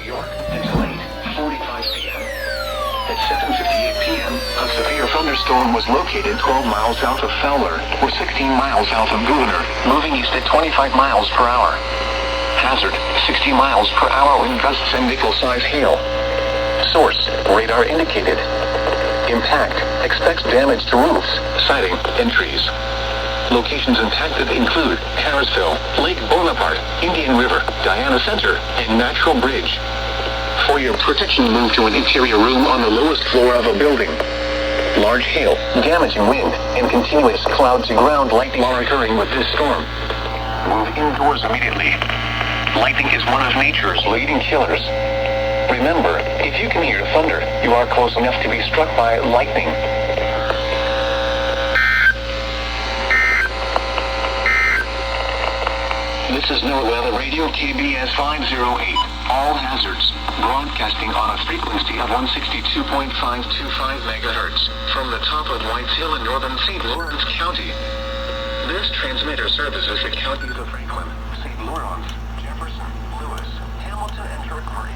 York until 8:45 p.m. At 7:58 p.m., a severe thunderstorm was located 12 miles south of Fowler, or 16 miles south of Gouverneur, moving east at 25 miles per hour. Hazard, 60 miles per hour wind gusts and nickel-size hail. Source, radar indicated. Impact, expects damage to roofs, siding, and trees. Locations impacted include Harrisville, Lake Bonaparte, Indian River, Diana Center, and Natural Bridge. For your protection, move to an interior room on the lowest floor of a building. Large hail, damaging wind, and continuous cloud-to-ground lightning are occurring with this storm. Move indoors immediately. Lightning is one of nature's leading killers. Remember, if you can hear thunder, you are close enough to be struck by lightning. This is NOAA Weather Radio KBS508. All hazards. Broadcasting on a frequency of 162.525 MHz from the top of Whites Hill in northern St. Lawrence County. This transmitter services the counties of Franklin, St. Lawrence, Jefferson, Lewis, Hamilton, and Turk Creek.